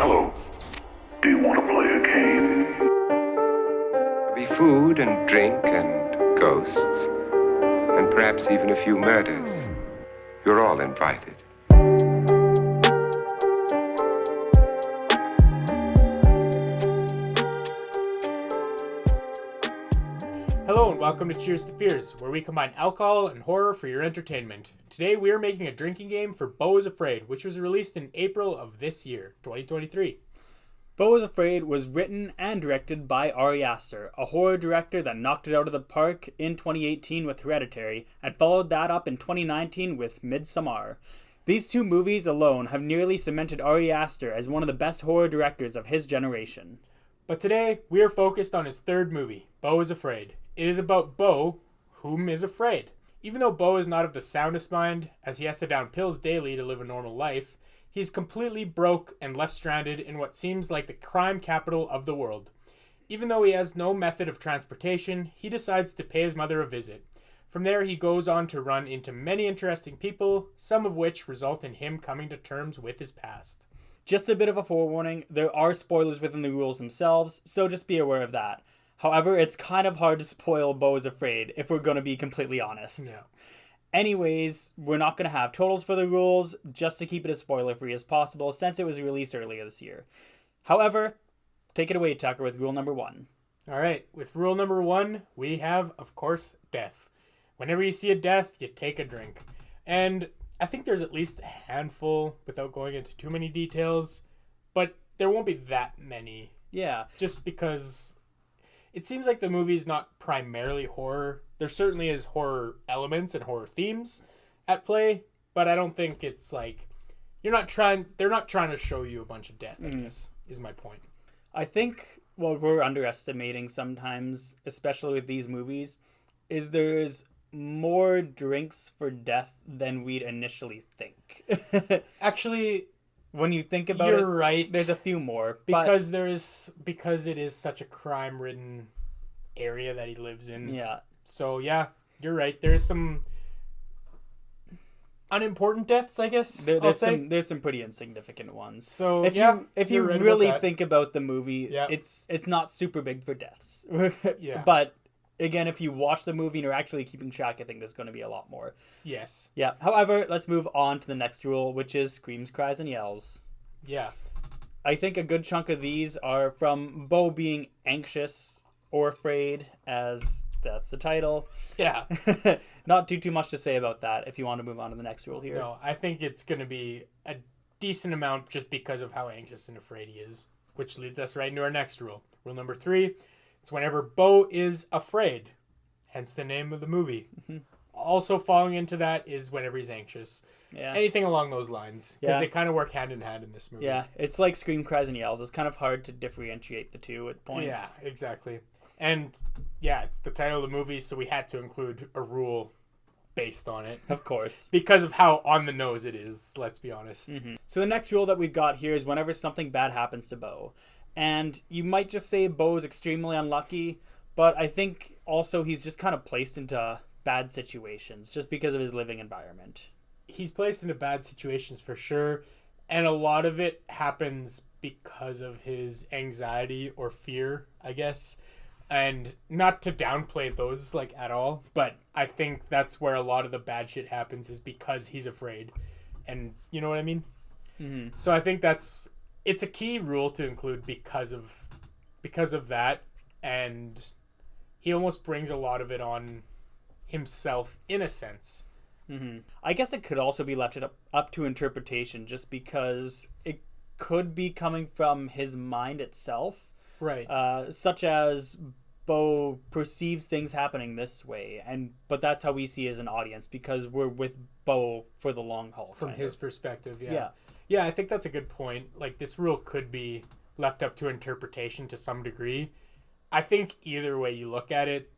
Hello. Do you want to play a game? Be food and drink and ghosts, and perhaps even a few murders. You're all invited. Hello and welcome to Cheers to Fears, where we combine alcohol and horror for your entertainment. Today we are making a drinking game for Beau is Afraid, which was released in April of this year, 2023. Beau is Afraid was written and directed by Ari Aster, a horror director that knocked it out of the park in 2018 with Hereditary and followed that up in 2019 with Midsommar. These two movies alone have nearly cemented Ari Aster as one of the best horror directors of his generation. But today we are focused on his third movie, Beau is Afraid. It is about Beau, whom is afraid. Even though Beau is not of the soundest mind, as he has to down pills daily to live a normal life, he's completely broke and left stranded in what seems like the crime capital of the world. Even though he has no method of transportation, he decides to pay his mother a visit. From there, he goes on to run into many interesting people, some of which result in him coming to terms with his past. Just a bit of a forewarning, there are spoilers within the rules themselves, so just be aware of that. However, it's kind of hard to spoil Beau is Afraid, if we're going to be completely honest. Yeah. Anyways, we're not going to have totals for the rules, just to keep it as spoiler-free as possible, since it was released earlier this year. However, take it away, Tucker, with rule number 1. Alright, with rule number 1, we have, of course, death. Whenever you see a death, you take a drink. And I think there's at least a handful, without going into too many details, but there won't be that many. Yeah. Just because it seems like the movie's not primarily horror. There certainly is horror elements and horror themes at play, but I don't think it's like they're not trying to show you a bunch of death, I guess, is my point. I think what we're underestimating sometimes, especially with these movies, is there's more drinks for death than we'd initially think. Actually, when you think about you're right. there's a few more. Because it is such a crime-ridden area that he lives in. Yeah. So yeah, you're right. There's some unimportant deaths, I guess. There's some pretty insignificant ones. So if you right really about that. think about the movie, Yeah. it's not super big for deaths. Yeah. But again, if you watch the movie and are actually keeping track, I think there's going to be a lot more. Yes. Yeah. However, let's move on to the next rule, which is screams, cries, and yells. Yeah. I think a good chunk of these are from Beau being anxious or afraid, as that's the title. Yeah. Not too much to say about that if you want to move on to the next rule here. No, I think it's going to be a decent amount just because of how anxious and afraid he is, which leads us right into our next rule. Rule number 3, it's whenever Beau is afraid, hence the name of the movie. Also falling into that is whenever he's anxious. Yeah. Anything along those lines, because Yeah. they kind of work hand in hand in this movie. Yeah, it's like scream, cries, and yells. It's kind of hard to differentiate the two at points. Yeah, exactly. And yeah, it's the title of the movie, so we had to include a rule based on it. Of course. Because of how on the nose it is, let's be honest. So the next rule that we've got here is whenever something bad happens to Beau. And you might just say Beau is extremely unlucky, but I think also he's just kind of placed into bad situations just because of his living environment. He's placed into bad situations for sure, and a lot of it happens because of his anxiety or fear, I guess. And not to downplay those like at all, but I think that's where a lot of the bad shit happens is because he's afraid. And you know what I mean? Mm-hmm. So I think it's a key rule to include because of that, and he almost brings a lot of it on himself in a sense. Mm-hmm. I guess it could also be left up to interpretation just because it could be coming from his mind itself. Right. Such as Beau perceives things happening this way, but that's how we see as an audience because we're with Beau for the long haul. From his perspective, yeah. Yeah. Yeah, I think that's a good point. Like, this rule could be left up to interpretation to some degree. I think either way you look at it,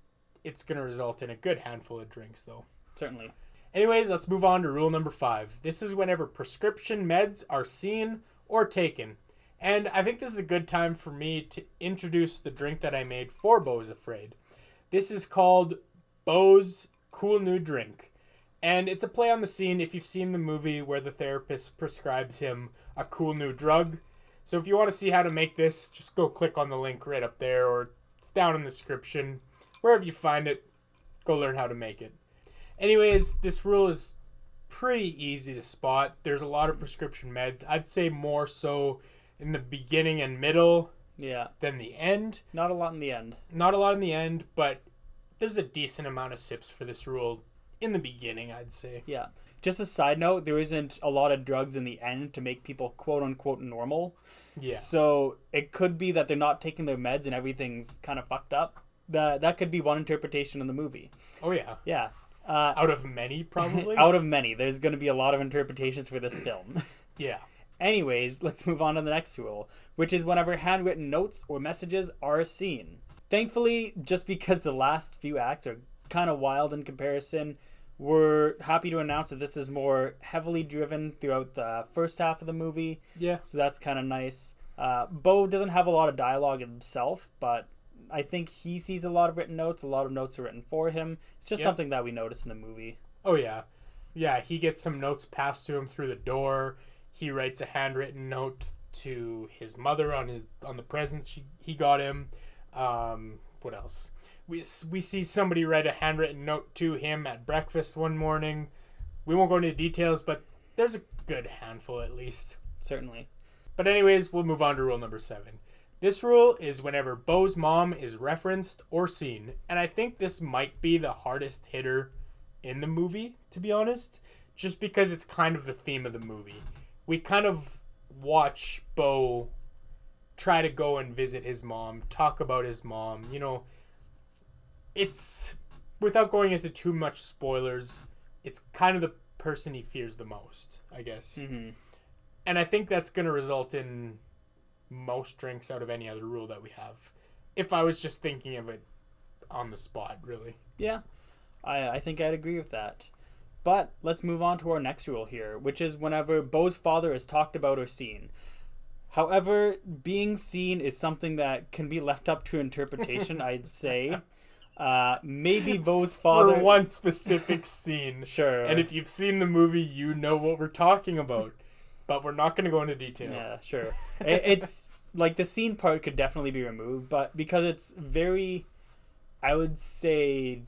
it's going to result in a good handful of drinks, though. Certainly. Anyways, let's move on to rule number 5. This is whenever prescription meds are seen or taken. And I think this is a good time for me to introduce the drink that I made for Beau is Afraid. This is called Beau's Cool New Drink. And it's a play on the scene if you've seen the movie where the therapist prescribes him a cool new drug. So if you want to see how to make this, just go click on the link right up there, or it's down in the description. Wherever you find it, go learn how to make it. Anyways, this rule is pretty easy to spot. There's a lot of prescription meds. I'd say more so in the beginning and middle than the end. Not a lot in the end. Not a lot in the end, but there's a decent amount of sips for this rule in the beginning, I'd say. Yeah. Just a side note, there isn't a lot of drugs in the end to make people quote-unquote normal. Yeah. So it could be that they're not taking their meds and everything's kind of fucked up. That could be one interpretation of the movie. Oh, yeah. Yeah. Out of many, probably? Out of many. There's going to be a lot of interpretations for this film. Yeah. Anyways, let's move on to the next rule, which is whenever handwritten notes or messages are seen. Thankfully, just because the last few acts are kind of wild in comparison, we're happy to announce that this is more heavily driven throughout the first half of the movie. Yeah. So that's kind of nice. Bo doesn't have a lot of dialogue himself, but I think he sees a lot of written notes. A lot of notes are written for him. It's just something that we notice in the movie. Oh, yeah. Yeah, he gets some notes passed to him through the door. He writes a handwritten note to his mother on the presents he got him. What else? We see somebody write a handwritten note to him at breakfast one morning. We won't go into details, but there's a good handful at least. Certainly. But anyways, we'll move on to rule number 7. This rule is whenever Bo's mom is referenced or seen, and I think this might be the hardest hitter in the movie, to be honest, just because it's kind of the theme of the movie. We kind of watch Bo try to go and visit his mom, talk about his mom, you know. It's, without going into too much spoilers, it's kind of the person he fears the most, I guess. Mm-hmm. And I think that's going to result in most drinks out of any other rule that we have. If I was just thinking of it on the spot, really. Yeah, I think I'd agree with that. But let's move on to our next rule here, which is whenever Bo's father is talked about or seen. However, being seen is something that can be left up to interpretation, I'd say. Maybe Bo's father... For one specific scene. Sure. And if you've seen the movie, you know what we're talking about. But we're not going to go into detail. Yeah, sure. It's like the scene part could definitely be removed, but because it's very, I would say,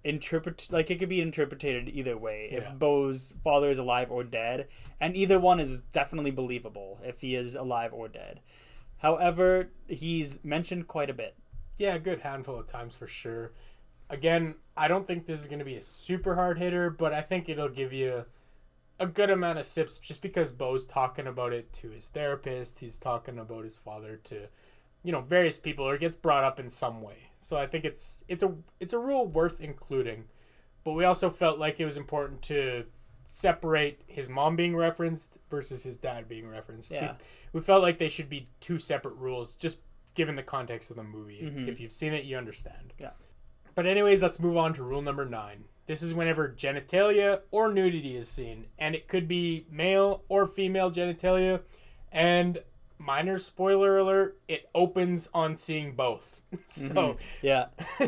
it could be interpreted either way. Yeah. If Bo's father is alive or dead, and either one is definitely believable if he is alive or dead. However, he's mentioned quite a bit. Yeah, a good handful of times for sure. Again, I don't think this is going to be a super hard hitter, but I think it'll give you a good amount of sips just because Bo's talking about it to his therapist. He's talking about his father to, you know, various people, or it gets brought up in some way. So I think it's a rule worth including. But we also felt like it was important to separate his mom being referenced versus his dad being referenced. Yeah. We felt like they should be two separate rules, just given the context of the movie. Mm-hmm. If you've seen it, you understand. Yeah. But anyways, let's move on to rule number 9. This is whenever genitalia or nudity is seen, and it could be male or female genitalia. And minor spoiler alert, it opens on seeing both. So yeah,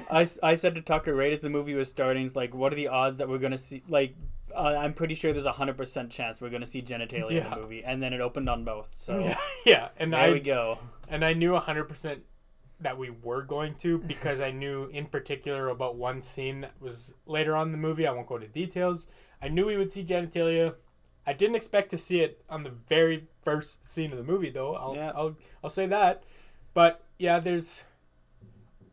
I said to Tucker right as the movie was starting, it's like, what are the odds that we're gonna see? Like, I'm pretty sure there's 100% chance we're gonna see genitalia in the movie, and then it opened on both. So yeah, and there we go. And I knew 100% that we were going to, because I knew in particular about one scene that was later on in the movie. I won't go into details. I knew we would see genitalia. I didn't expect to see it on the very first scene of the movie, though. I'll say that. But yeah, there's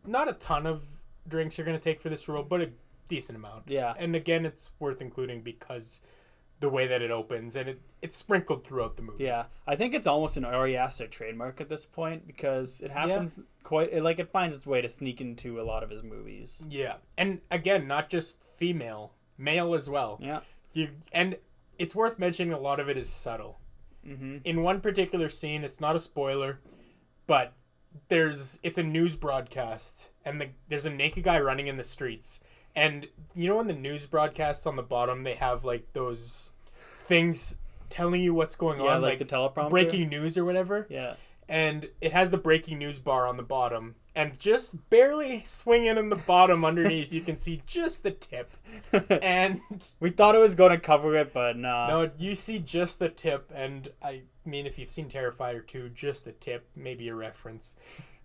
not a ton of drinks you're gonna take for this rule, but a decent amount. Yeah. And again, it's worth including because the way that it opens, and it's sprinkled throughout the movie. Yeah, I think it's almost an Ari Aster trademark at this point because it happens it finds its way to sneak into a lot of his movies. Yeah, and again, not just female, male as well. Yeah. And it's worth mentioning a lot of it is subtle. Mm-hmm. In one particular scene, it's not a spoiler, but it's a news broadcast, and there's a naked guy running in the streets. And you know, in the news broadcasts on the bottom, they have like those things telling you what's going on, like the teleprompter, breaking news or whatever. Yeah. and it has the breaking news bar on the bottom, and just barely swinging in the bottom underneath, you can see just the tip. And we thought it was going to cover it, but nah. no, you see just the tip, and I mean, if you've seen Terrifier 2, just the tip, maybe a reference.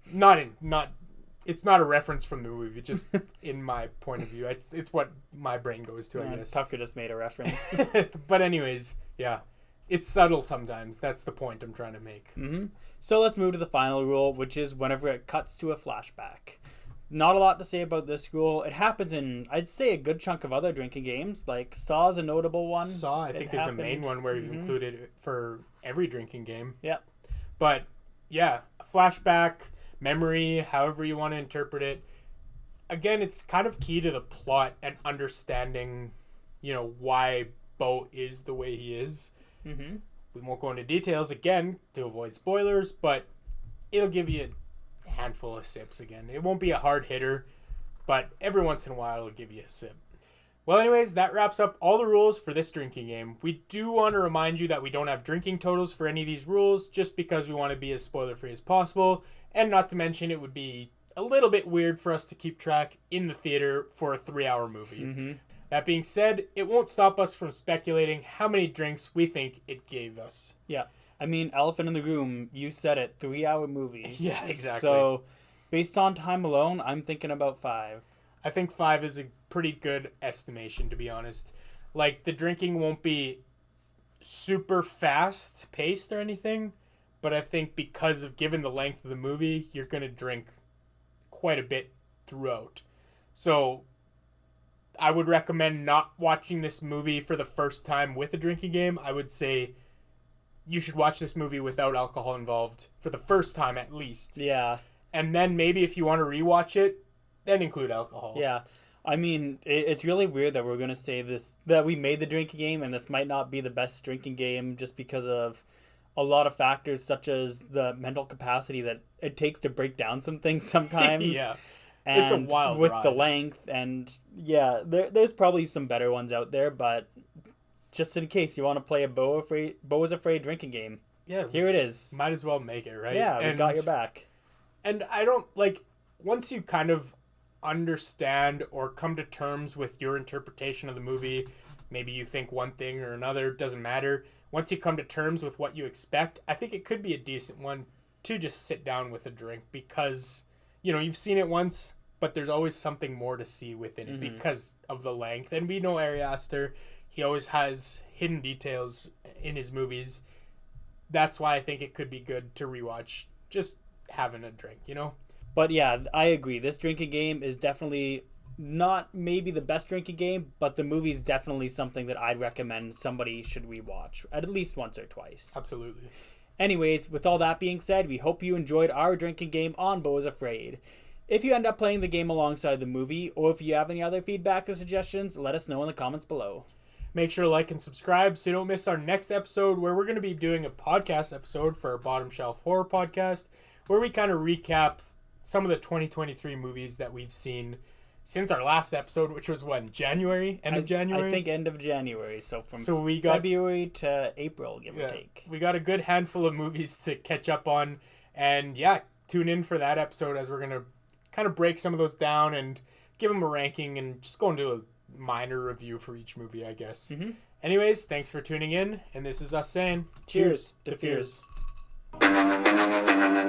It's not a reference from the movie, just in my point of view. It's what my brain goes to, I guess. Tucker just made a reference. But anyways, yeah. It's subtle sometimes. That's the point I'm trying to make. Mm-hmm. So let's move to the final rule, which is whenever it cuts to a flashback. Not a lot to say about this rule. It happens in, I'd say, a good chunk of other drinking games. Like Saw is a notable one. Saw, I think, is the main one where you've included it for every drinking game. Yep. But, yeah, flashback, memory, however you want to interpret it. Again, it's kind of key to the plot and understanding, why Bo is the way he is. Mm-hmm. We won't go into details again to avoid spoilers, but it'll give you a handful of sips again. It won't be a hard hitter, but every once in a while it'll give you a sip. Well, anyways, that wraps up all the rules for this drinking game. We do want to remind you that we don't have drinking totals for any of these rules, just because we want to be as spoiler-free as possible, and not to mention it would be a little bit weird for us to keep track in the theater for a 3-hour movie. Mm-hmm. That being said, it won't stop us from speculating how many drinks we think it gave us. Yeah. I mean, elephant in the room, you said it, 3-hour movie. Yeah, exactly. So, based on time alone, I'm thinking about 5. I think 5 is a pretty good estimation, to be honest. Like, the drinking won't be super fast paced or anything, but I think because of given the length of the movie, you're going to drink quite a bit throughout. So I would recommend not watching this movie for the first time with a drinking game. I would say you should watch this movie without alcohol involved for the first time at least. Yeah. And then maybe if you want to rewatch it, then include alcohol. Yeah. I mean, it's really weird that we're going to say this, that we made the drinking game, and this might not be the best drinking game just because of a lot of factors such as the mental capacity that it takes to break down some things sometimes. Yeah. And it's a wild with ride. the length, and yeah, there's probably some better ones out there, but just in case you want to play a Bo is Afraid drinking game, yeah, here it is. Might as well make it, right? Yeah, we got your back. And I don't, once you kind of understand or come to terms with your interpretation of the movie, maybe you think one thing or another, doesn't matter. Once you come to terms with what you expect, I think it could be a decent one to just sit down with a drink because, you've seen it once, but there's always something more to see within it because of the length. And we know Ari Aster, he always has hidden details in his movies. That's why I think it could be good to rewatch just having a drink, But yeah, I agree. This drinking game is definitely not maybe the best drinking game, but the movie's definitely something that I'd recommend somebody should rewatch at least once or twice. Absolutely. Anyways, with all that being said, we hope you enjoyed our drinking game on Bo is Afraid. If you end up playing the game alongside the movie, or if you have any other feedback or suggestions, let us know in the comments below. Make sure to like and subscribe so you don't miss our next episode, where we're going to be doing a podcast episode for our Bottom Shelf Horror Podcast, where we kind of recap some of the 2023 movies that we've seen since our last episode, which was January? End of January? I think end of January. So from we got, February to April, give or take. We got a good handful of movies to catch up on. And yeah, tune in for that episode as we're going to kind of break some of those down and give them a ranking and just go into a minor review for each movie, I guess. Mm-hmm. Anyways, thanks for tuning in. And this is us saying cheers to fears. fears.